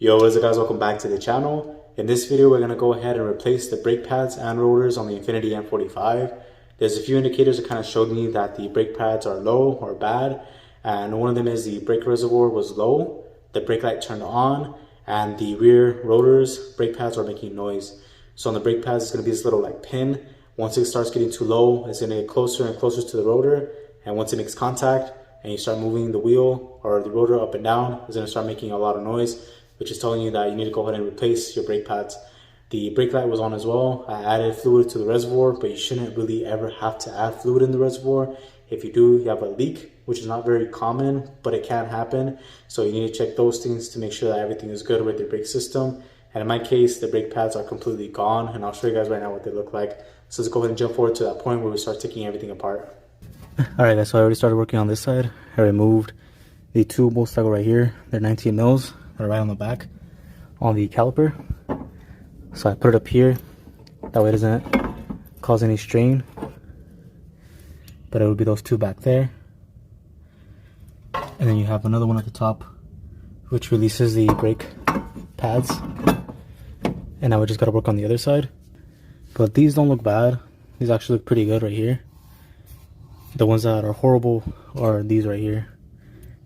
Yo, what is it guys, welcome back to the channel. In this video, we're going to go ahead and replace the brake pads and rotors on the INFINITI M45. There's a few indicators that kind of showed me that the brake pads are low or bad. And one of them is the brake reservoir was low, the brake light turned on, and the rear rotors, brake pads are making noise. So on the brake pads, it's going to be this little like pin. Once it starts getting too low, it's going to get closer and closer to the rotor. And once it makes contact and you start moving the wheel or the rotor up and down, it's going to start making a lot of noise, which is telling you that you need to go ahead and replace your brake pads. The brake light was on as well. I added fluid to the reservoir, but you shouldn't really ever have to add fluid in the reservoir. If you do, you have a leak, which is not very common, but it can happen. So you need to check those things to make sure that everything is good with your brake system. And in my case, the brake pads are completely gone, and I'll show you guys right now what they look like. So let's go ahead and jump forward to that point where we start taking everything apart. All right, guys, so I already started working on this side. I removed the two bolts that go right here. They're 19 mils. They're right on the back on the caliper. So I put it up here. That way it doesn't cause any strain. But it would be those two back there. And then you have another one at the top, which releases the brake pads. And now we just got to work on the other side. But these don't look bad. These actually look pretty good right here. The ones that are horrible are these right here.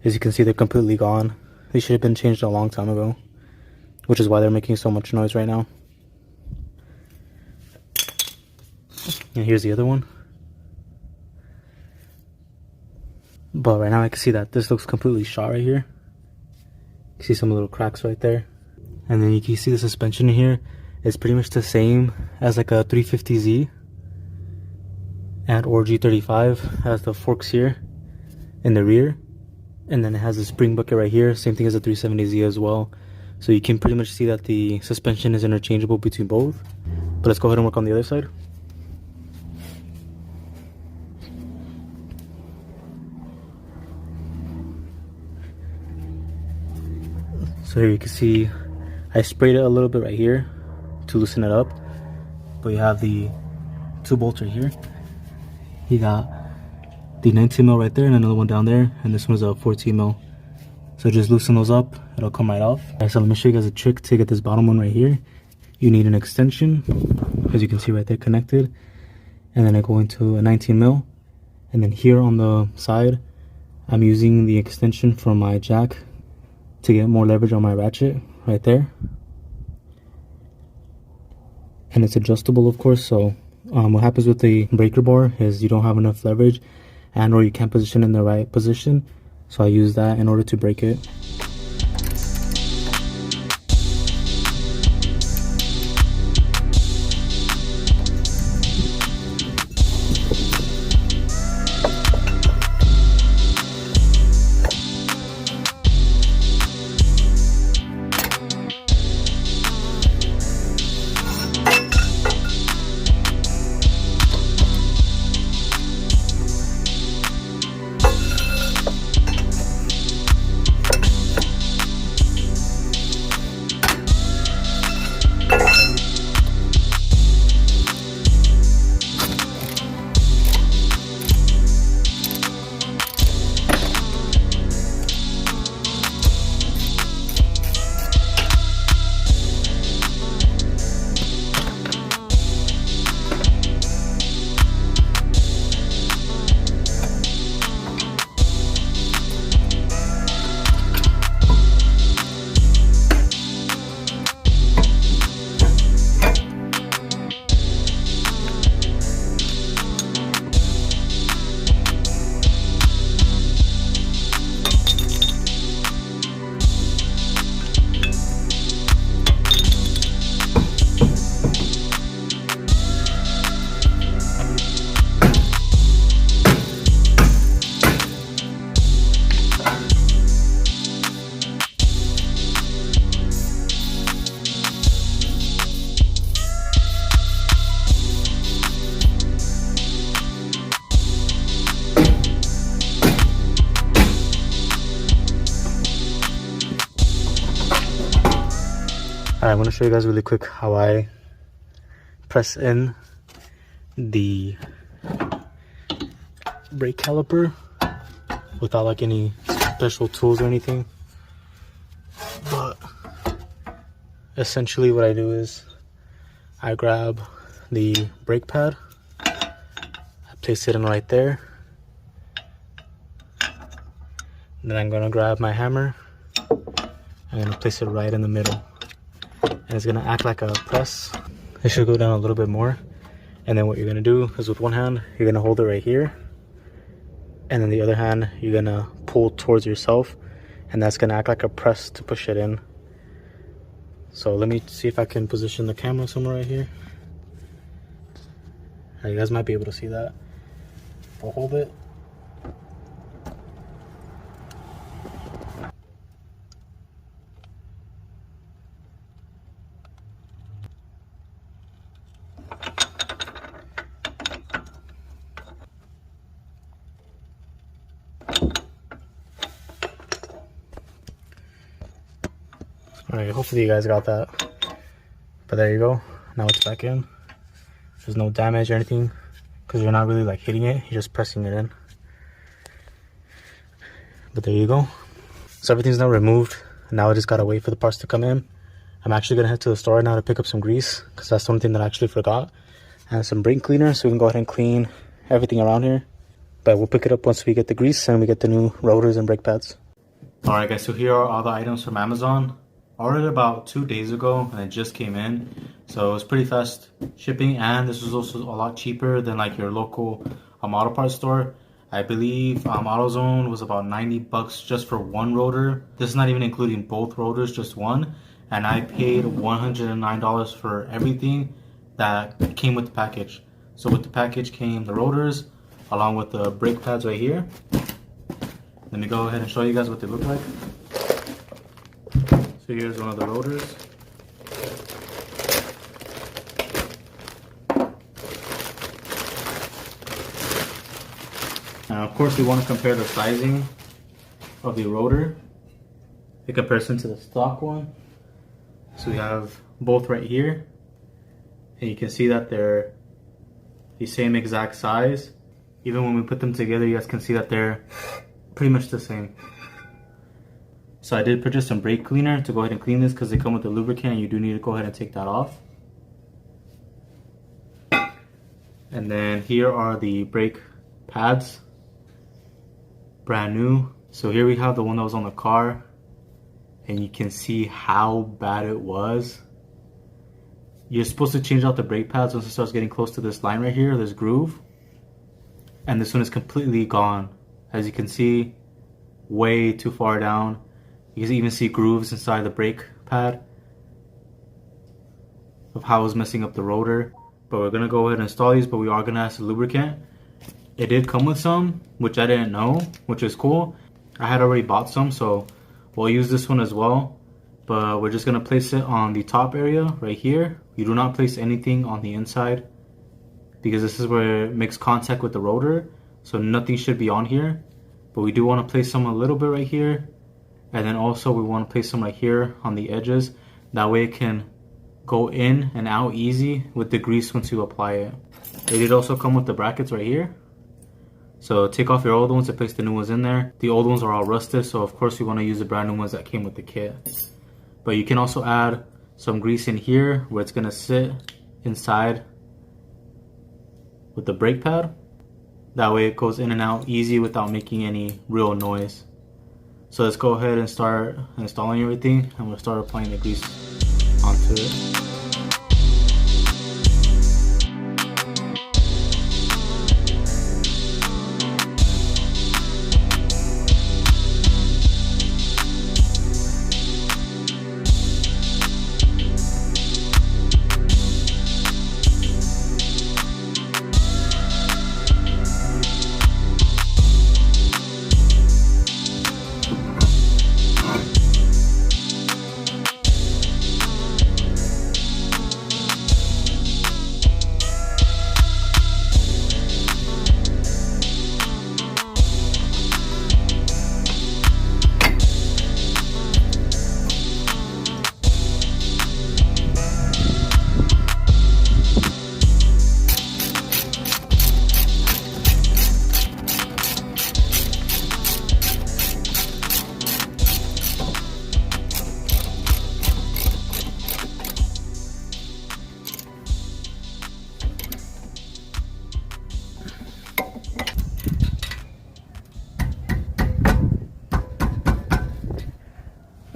As you can see, they're completely gone. They should have been changed a long time ago, which is why they're making so much noise right now. And here's the other one. But right now I can see that this looks completely shot right here. You can see some little cracks right there. And then you can see the suspension in here is pretty much the same as like a 350Z and or G35. Has the forks here in the rear. And then it has a spring bucket right here, same thing as the 370Z as well. So you can pretty much see that the suspension is interchangeable between both. But let's go ahead and work on the other side. So here you can see I sprayed it a little bit right here to loosen it up. But you have the two bolts right here. You got the 19 mil right there and another one down there, and this one's a 14 mil. So just loosen those up, it'll come right off. Alright, so let me show you guys a trick to get this bottom one right here. You need an extension, as you can see right there, connected, and then I go into a 19 mil, and then here on the side I'm using the extension from my jack to get more leverage on my ratchet right there. And it's adjustable, of course. So what happens with the breaker bar is you don't have enough leverage, and or you can't position in the right position, so I use that in order to break it. Alright, I'm going to show you guys really quick how I press in the brake caliper without like any special tools or anything. But essentially what I do is I grab the brake pad, I place it in right there, then I'm gonna grab my hammer, I'm gonna place it right in the middle, and it's gonna act like a press. It should go down a little bit more, and then what you're gonna do is with one hand you're gonna hold it right here, and then the other hand you're gonna pull towards yourself, and that's gonna act like a press to push it in. So let me see if I can position the camera somewhere right here. You guys might be able to see that. I'll hold it. Alright, hopefully you guys got that. But there you go. Now it's back in. There's no damage or anything because you're not really like hitting it, you're just pressing it in. But there you go. So everything's now removed. Now I just gotta wait for the parts to come in. I'm actually gonna head to the store now to pick up some grease because that's the only thing that I actually forgot. And some brake cleaner so we can go ahead and clean everything around here. But we'll pick it up once we get the grease and we get the new rotors and brake pads. Alright guys, so here are all the items from Amazon. Ordered about 2 days ago and it just came in, so it was pretty fast shipping, and this was also a lot cheaper than like your local auto parts store. I believe AutoZone was about 90 bucks just for one rotor. This is not even including both rotors, just one, and I paid $109 for everything that came with the package. So with the package came the rotors along with the brake pads right here. Let me go ahead and show you guys what they look like. So here's one of the rotors. Now of course we want to compare the sizing of the rotor in comparison to the stock one. So we have both right here, and you can see that they're the same exact size. Even when we put them together, you guys can see that they're pretty much the same. So I did purchase some brake cleaner to go ahead and clean this because they come with a lubricant and you do need to go ahead and take that off. And then here are the brake pads, brand new. So here we have the one that was on the car, and you can see how bad it was. You're supposed to change out the brake pads once it starts getting close to this line right here, this groove. And this one is completely gone. As you can see, way too far down. You can even see grooves inside the brake pad of how it was messing up the rotor. But we're gonna go ahead and install these, but we are gonna add some lubricant. It did come with some, which I didn't know, which is cool. I had already bought some, so we'll use this one as well. But we're just gonna place it on the top area right here. You do not place anything on the inside because this is where it makes contact with the rotor. So nothing should be on here. But we do want to place some a little bit right here. And then also we want to place some right here on the edges. That way it can go in and out easy with the grease once you apply it. They did also come with the brackets right here. So take off your old ones and place the new ones in there. The old ones are all rusted, so of course you want to use the brand new ones that came with the kit. But you can also add some grease in here where it's going to sit inside with the brake pad. That way it goes in and out easy without making any real noise. So let's go ahead and start installing everything, and we'll start applying the grease onto it.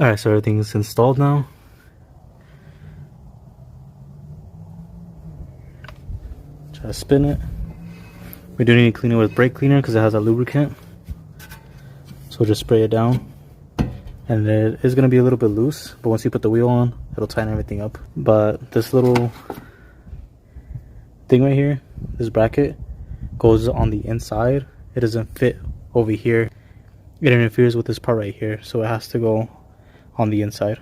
Alright, so everything's installed now. Try to spin it. We do need to clean it with brake cleaner because it has a lubricant. So we'll just spray it down. And it is going to be a little bit loose, but once you put the wheel on, it'll tighten everything up. But this little thing right here, this bracket, goes on the inside. It doesn't fit over here. It interferes with this part right here, so it has to go on the inside.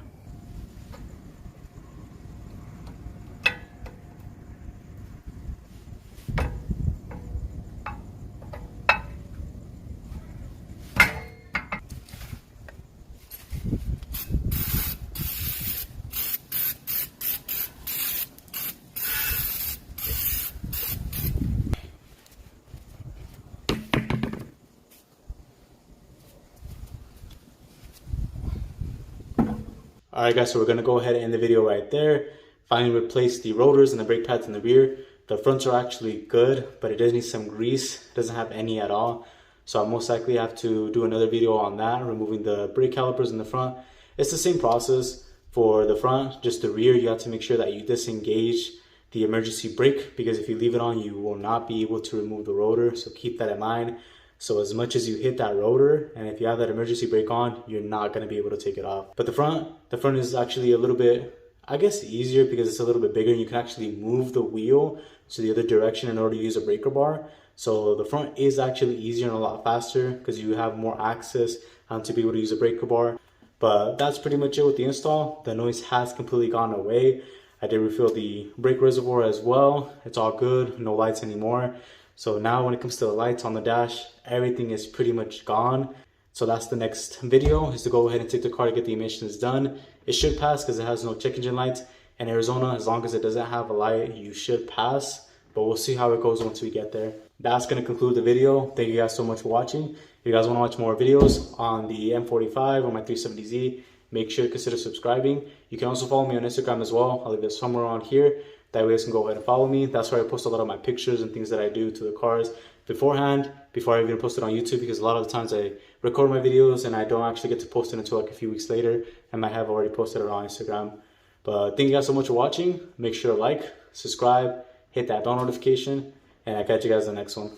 Alright guys, so we're going to go ahead and end the video right there. Finally replace the rotors and the brake pads in the rear. The fronts are actually good, but it does need some grease. It doesn't have any at all. So I'll most likely have to do another video on that, removing the brake calipers in the front. It's the same process for the front, just the rear. You have to make sure that you disengage the emergency brake, because if you leave it on, you will not be able to remove the rotor. So keep that in mind. So as much as you hit that rotor, and if you have that emergency brake on, you're not going to be able to take it off. But the front is actually a little bit, I guess, easier because it's a little bit bigger, and you can actually move the wheel to the other direction in order to use a breaker bar. So the front is actually easier and a lot faster because you have more access to be able to use a breaker bar. But that's pretty much it with the install. The noise has completely gone away. I did refill the brake reservoir as well. It's all good, no lights anymore. So now when it comes to the lights on the dash, everything is pretty much gone. So that's the next video, is to go ahead and take the car to get the emissions done. It should pass because it has no check engine lights. In Arizona, as long as it doesn't have a light, you should pass. But we'll see how it goes once we get there. That's going to conclude the video. Thank you guys so much for watching. If you guys want to watch more videos on the M45 or my 370Z, make sure to consider subscribing. You can also follow me on Instagram as well. I'll leave it somewhere around here. That way you guys can go ahead and follow me. That's where I post a lot of my pictures and things that I do to the cars beforehand, before I even post it on YouTube, because a lot of the times I record my videos and I don't actually get to post it until like a few weeks later. I might have already posted it on Instagram. But thank you guys so much for watching. Make sure to like, subscribe, hit that bell notification, and I'll catch you guys in the next one.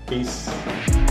Peace.